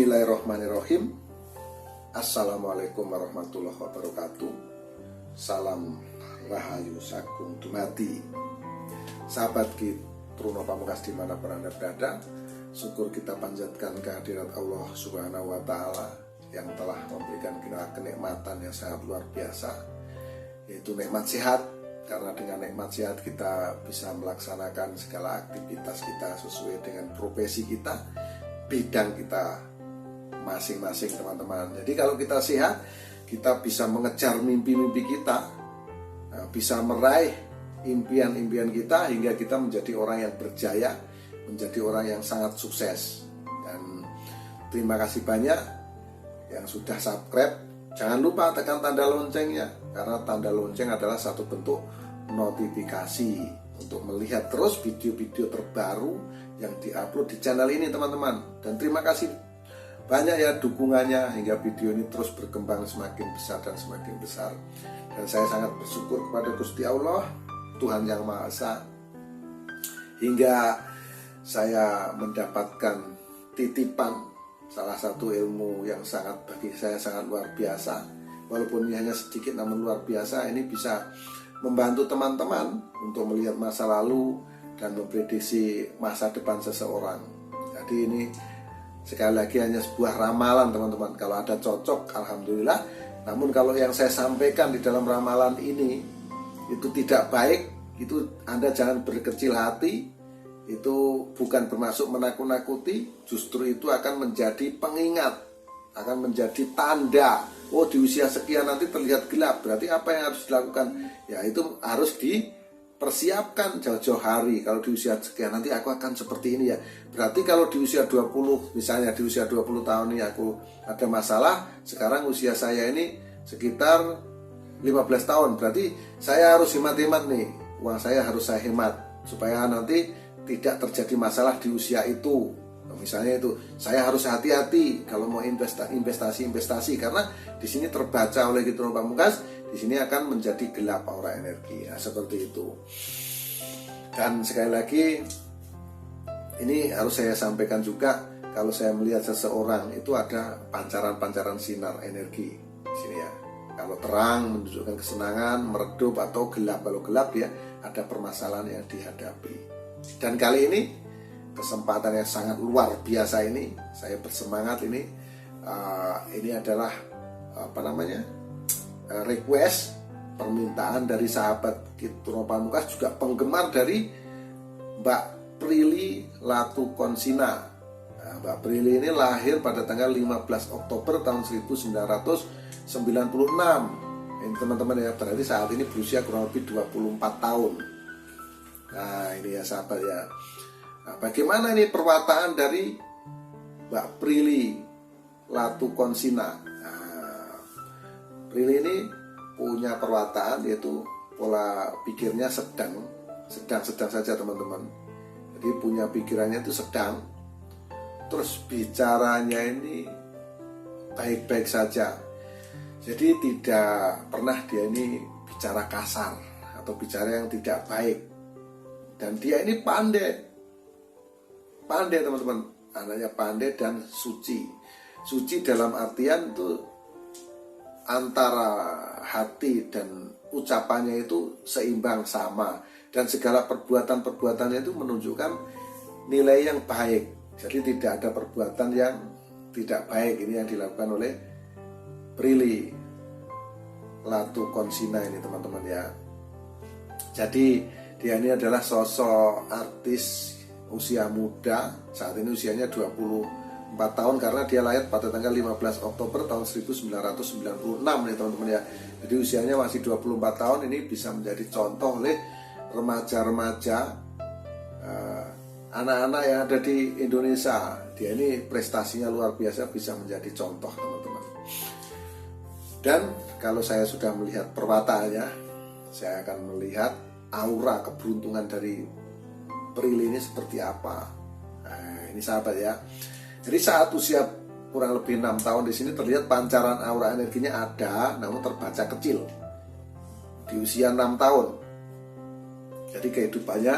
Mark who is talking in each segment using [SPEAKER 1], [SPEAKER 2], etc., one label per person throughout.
[SPEAKER 1] Bismillahirrahmanirrahim. Assalamualaikum warahmatullahi wabarakatuh. Salam rahayu sagung dumadi. Sahabat Truno Pamungkas dimanapun Anda berada, syukur kita panjatkan kehadirat Allah Subhanahu wa Ta'ala yang telah memberikan kita kenikmatan yang sangat luar biasa, yaitu nikmat sehat. Karena dengan nikmat sehat kita bisa melaksanakan segala aktivitas kita sesuai dengan profesi kita, bidang kita masing-masing, teman-teman. Jadi kalau kita sehat, kita bisa mengejar mimpi-mimpi kita, bisa meraih impian-impian kita, hingga kita menjadi orang yang berjaya, menjadi orang yang sangat sukses. Dan terima kasih banyak yang sudah subscribe. Jangan lupa tekan tanda loncengnya, karena tanda lonceng adalah satu bentuk notifikasi untuk melihat terus video-video terbaru yang diupload di channel ini, teman-teman. Dan terima kasih banyak ya dukungannya, hingga video ini terus berkembang semakin besar dan semakin besar. Dan saya sangat bersyukur kepada Gusti Allah, Tuhan Yang Maha Esa, hingga saya mendapatkan titipan salah satu ilmu yang sangat bagi saya sangat luar biasa. Walaupun ini hanya sedikit namun luar biasa. Ini bisa membantu teman-teman untuk melihat masa lalu dan memprediksi masa depan seseorang. Jadi ini sekali lagi hanya sebuah ramalan, teman-teman. Kalau ada cocok, alhamdulillah. Namun kalau yang saya sampaikan di dalam ramalan ini itu tidak baik, itu Anda jangan berkecil hati. Itu bukan bermaksud menakut-nakuti, justru itu akan menjadi pengingat, akan menjadi tanda. Oh, di usia sekian nanti terlihat gelap, berarti apa yang harus dilakukan? Ya itu harus dipersiapkan jauh-jauh hari. Kalau di usia sekian nanti aku akan seperti ini ya. Berarti kalau di usia 20, misalnya di usia 20 tahun ini aku ada masalah, sekarang usia saya ini sekitar 15 tahun. Berarti saya harus hemat-hemat nih. Uang saya harus saya hemat supaya nanti tidak terjadi masalah di usia itu. Misalnya itu, saya harus hati-hati kalau mau investasi, karena di sini terbaca oleh Truno Pamungkas, di sini akan menjadi gelap aura energi. Nah, seperti itu. Dan sekali lagi, ini harus saya sampaikan juga, kalau saya melihat seseorang itu ada pancaran-pancaran sinar energi di sini ya. Kalau terang menunjukkan kesenangan, meredup, atau gelap. Kalau gelap ya ada permasalahan yang dihadapi. Dan kali ini kesempatan yang sangat luar biasa ini, saya bersemangat ini adalah request, permintaan dari sahabat Truno Pamungkas, juga penggemar dari Mbak Prilly Latukonsina. Mbak Prilly ini lahir pada tanggal 15 Oktober tahun 1996. Ini teman-teman ya, berarti saat ini berusia kurang lebih 24 tahun. Nah ini ya sahabat ya. Nah, bagaimana ini perwataan dari Mbak Prilly Latukonsina? Nah, Prilly ini punya perwataan, yaitu pola pikirnya sedang saja, teman-teman. Jadi punya pikirannya itu sedang, terus bicaranya ini baik-baik saja. Jadi tidak pernah dia ini bicara kasar atau bicara yang tidak baik. Dan dia ini pandai teman-teman, anaknya pandai dan suci dalam artian itu antara hati dan ucapannya itu seimbang, sama, dan segala perbuatannya itu menunjukkan nilai yang baik. Jadi tidak ada perbuatan yang tidak baik. Ini yang dilakukan oleh Prilly Latukonsina ini, teman-teman ya. Jadi dia ini adalah sosok artis usia muda, saat ini usianya 24 tahun karena dia lahir pada tanggal 15 Oktober tahun 1996 nih, teman-teman ya. Jadi usianya masih 24 tahun, ini bisa menjadi contoh oleh remaja-remaja, anak-anak yang ada di Indonesia. Dia ini prestasinya luar biasa, bisa menjadi contoh, teman-teman. Dan kalau saya sudah melihat perwataannya, saya akan melihat aura keberuntungan dari Prilly ini seperti apa. Nah, ini sahabat ya. Jadi saat usia kurang lebih 6 tahun di sini terlihat pancaran aura energinya ada, namun terbaca kecil. Di usia 6 tahun. Jadi kehidupannya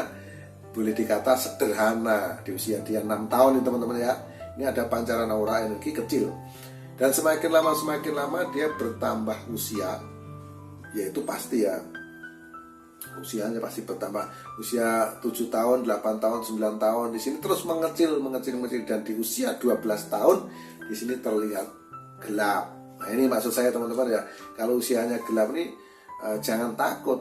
[SPEAKER 1] boleh dikata sederhana di usia dia 6 tahun nih, teman-teman ya. Ini Ini ada pancaran aura energi kecil. Dan semakin lama dia bertambah usia, yaitu pasti ya, usianya pasti bertambah. Usia 7 tahun, 8 tahun, 9 tahun, di sini terus mengecil, dan di usia 12 tahun di sini terlihat gelap. Nah, ini maksud saya teman-teman ya. Kalau usianya gelap ini jangan takut.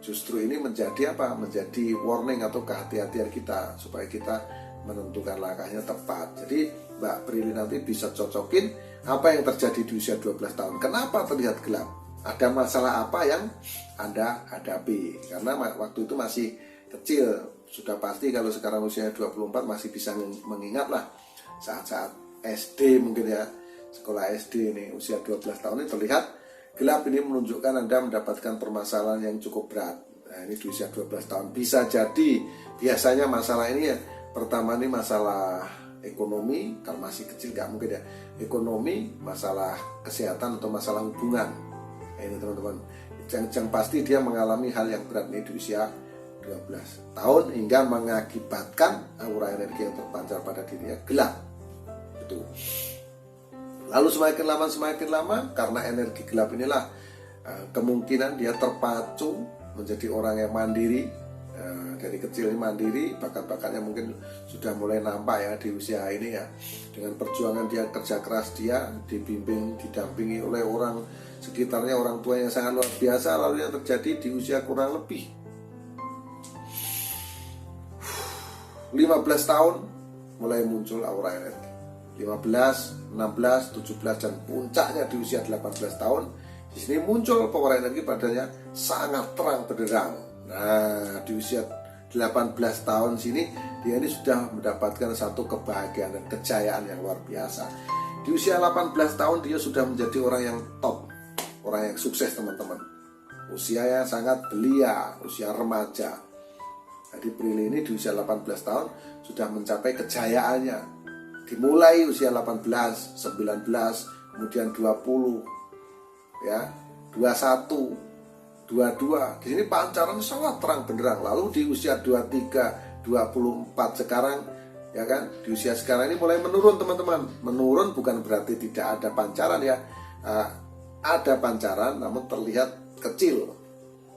[SPEAKER 1] Justru ini menjadi apa? Menjadi warning atau kehati-hatian kita supaya kita menentukan langkahnya tepat. Jadi Mbak Prilly nanti bisa cocokin apa yang terjadi di usia 12 tahun. Kenapa terlihat gelap? Ada masalah apa yang Anda hadapi? Karena waktu itu masih kecil. Sudah pasti kalau sekarang usianya 24 masih bisa mengingat lah saat-saat SD mungkin ya. Sekolah SD ini usia 12 tahun ini terlihat gelap. Ini menunjukkan Anda mendapatkan permasalahan yang cukup berat. Nah, ini di usia 12 tahun. Bisa jadi biasanya masalah ini ya, pertama ini masalah ekonomi, kalau masih kecil nggak mungkin ya. Ekonomi, masalah kesehatan atau masalah hubungan. Nah, ini teman-teman. Yang pasti dia mengalami hal yang berat ini di usia 12 tahun hingga mengakibatkan aura energi yang terpancar pada dirinya gelap. Itu. Lalu semakin lama karena energi gelap inilah kemungkinan dia terpacu menjadi orang yang mandiri. Dari kecil ini mandiri, bakat-bakatnya mungkin sudah mulai nampak ya di usia ini ya. Dengan perjuangan dia, kerja keras dia, dibimbing, didampingi oleh orang sekitarnya, orang tua yang sangat luar biasa. Lalu yang terjadi di usia kurang lebih 15 tahun mulai muncul aura energi. 15, 16, 17 dan puncaknya di usia 18 tahun. Di sini muncul power energi padanya sangat terang benderang. Nah, di usia 18 tahun sini dia ini sudah mendapatkan satu kebahagiaan dan kejayaan yang luar biasa. Di usia 18 tahun dia sudah menjadi orang yang top, orang yang sukses teman-teman. Usia yang sangat belia, usia remaja. Jadi Prilly ini di usia 18 tahun sudah mencapai kejayaannya. Dimulai usia 18, 19, kemudian 20, ya, 21, 22. Di sini pancaran sangat terang benderang. Lalu di usia 23, 24 sekarang, ya kan? Di usia sekarang ini mulai menurun teman-teman. Menurun bukan berarti tidak ada pancaran ya. Ada pancaran namun terlihat kecil.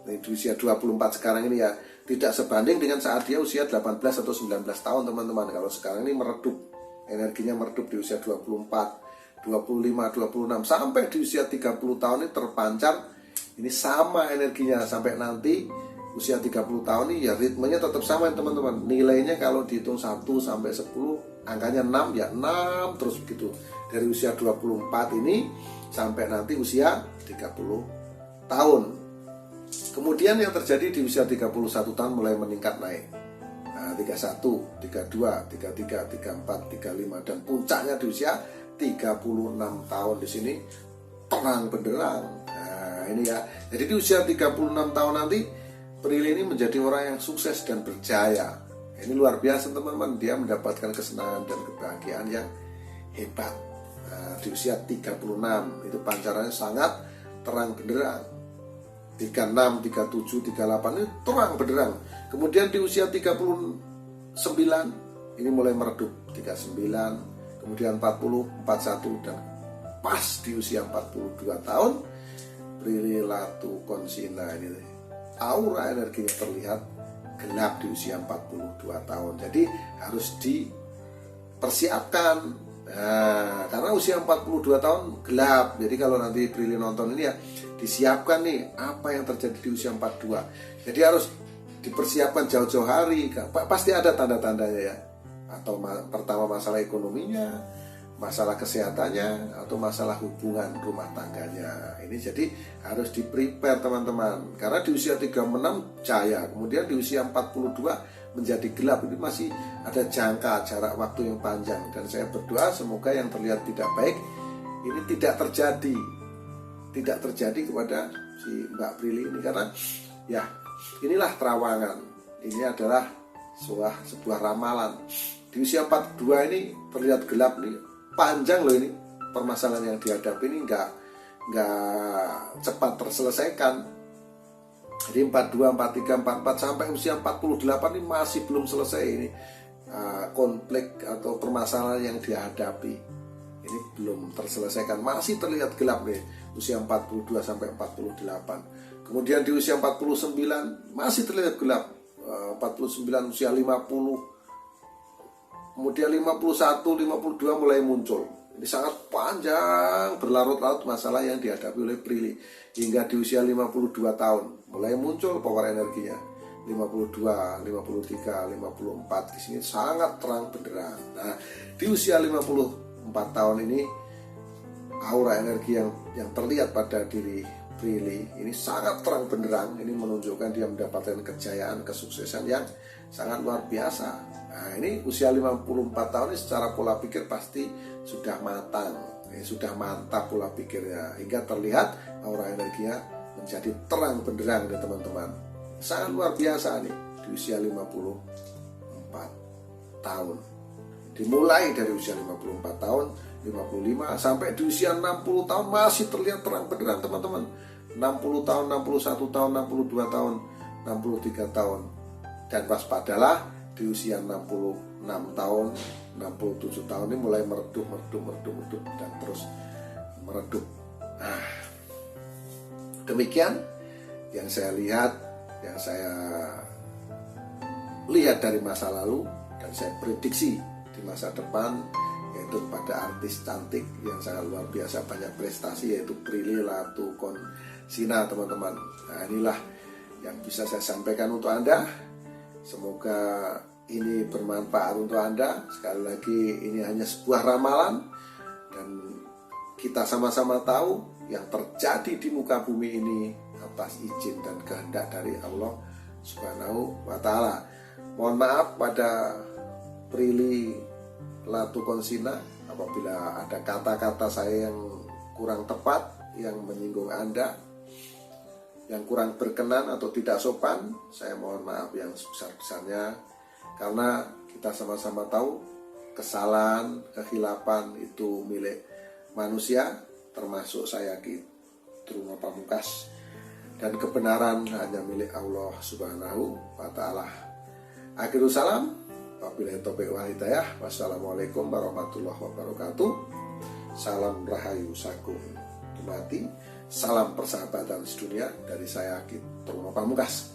[SPEAKER 1] Di usia 24 sekarang ini ya, tidak sebanding dengan saat dia usia 18 atau 19 tahun teman-teman. Kalau sekarang ini meredup, energinya meredup di usia 24, 25, 26 sampai di usia 30 tahun ini terpancar. Ini sama energinya sampai nanti usia 30 tahun ini ya ritmenya tetap sama teman-teman. Nilainya kalau dihitung 1 sampai 10 angkanya 6 ya 6 terus begitu. Dari usia 24 ini sampai nanti usia 30 tahun. Kemudian yang terjadi di usia 31 tahun mulai meningkat naik. Nah, 31, 32, 33, 34, 35 dan puncaknya di usia 36 tahun di sini terang benderang. Nah, ini ya. Jadi di usia 36 tahun nanti Prilly ini menjadi orang yang sukses dan berjaya. Ini luar biasa teman-teman. Dia mendapatkan kesenangan dan kebahagiaan yang hebat. Nah, di usia 36 itu pancarannya sangat terang benderang. 36, 37, 38 ini terang benderang. Kemudian di usia 39 ini mulai meredup. 39, kemudian 40, 41 dan pas di usia 42 tahun Prilly Latukonsina ini aura energinya terlihat gelap di usia 42 tahun. Jadi harus dipersiapkan. Nah, karena usia 42 tahun gelap. Jadi kalau nanti Prilly nonton ini ya disiapkan nih apa yang terjadi di usia 42. Jadi harus dipersiapkan jauh-jauh hari. Pasti ada tanda-tandanya ya. Atau pertama masalah ekonominya, masalah kesehatannya, atau masalah hubungan rumah tangganya. Ini jadi harus di-prepare teman-teman. Karena di usia 36 jaya, kemudian di usia 42 menjadi gelap. Ini masih ada jangka jarak waktu yang panjang. Dan saya berdoa semoga yang terlihat tidak baik ini tidak terjadi. Tidak terjadi kepada si Mbak Prilly ini. Karena ya inilah terawangan. Ini adalah sebuah ramalan. Di usia 42 ini terlihat gelap nih. Panjang loh ini permasalahan yang dihadapi ini nggak cepat terselesaikan. Jadi 42, 43, 44 sampai usia 48 ini masih belum selesai ini. konflik atau permasalahan yang dia hadapi ini belum terselesaikan, masih terlihat gelap nih, usia 42 sampai 48. Kemudian di usia 49 masih terlihat gelap, 49 usia 50, kemudian 51, 52 mulai muncul. Ini sangat panjang, berlarut-larut masalah yang dihadapi oleh Prilly. Hingga di usia 52 tahun mulai muncul power energinya. 52, 53, 54 di sini sangat terang benderang. Nah, di usia 54 tahun ini aura energi yang terlihat pada diri Prilly ini sangat terang benderang. Ini menunjukkan dia mendapatkan kejayaan, kesuksesan yang sangat luar biasa. Nah, ini usia 54 tahun ini secara pola pikir pasti sudah matang, sudah mantap pola pikirnya, hingga terlihat aura energinya menjadi terang benderang nih teman-teman. Sangat luar biasa nih di usia 54 tahun. Dimulai dari usia 54 tahun, 55 sampai di usia 60 tahun masih terlihat terang benderang teman-teman. 60 tahun, 61 tahun, 62 tahun, 63 tahun. Dan waspadalah di usia 66 tahun, 67 tahun ini mulai meredup dan terus meredup. Nah, demikian yang saya lihat dari masa lalu, dan saya prediksi di masa depan, yaitu pada artis cantik yang sangat luar biasa banyak prestasi, yaitu Prilly Latuconsina teman-teman. Nah, inilah yang bisa saya sampaikan untuk Anda. Semoga ini bermanfaat untuk Anda. Sekali lagi, ini hanya sebuah ramalan, dan kita sama-sama tahu yang terjadi di muka bumi ini atas izin dan kehendak dari Allah Subhanahu wa Ta'ala. Mohon maaf pada Prilly Latuconsina apabila ada kata-kata saya yang kurang tepat, yang menyinggung Anda, yang kurang berkenan atau tidak sopan. Saya mohon maaf yang sebesar-besarnya, karena kita sama-sama tahu kesalahan, kehilapan itu milik manusia, termasuk saya Ki Truno Pamungkas, dan kebenaran hanya milik Allah Subhanahu wa Ta'ala. Akhirul salam, wabillahi taufiq wal hidayah. Wassalamualaikum warahmatullahi wabarakatuh. Salam rahayu sagung dumati, salam persahabatan sedunia dari saya Ki Truno Pamungkas.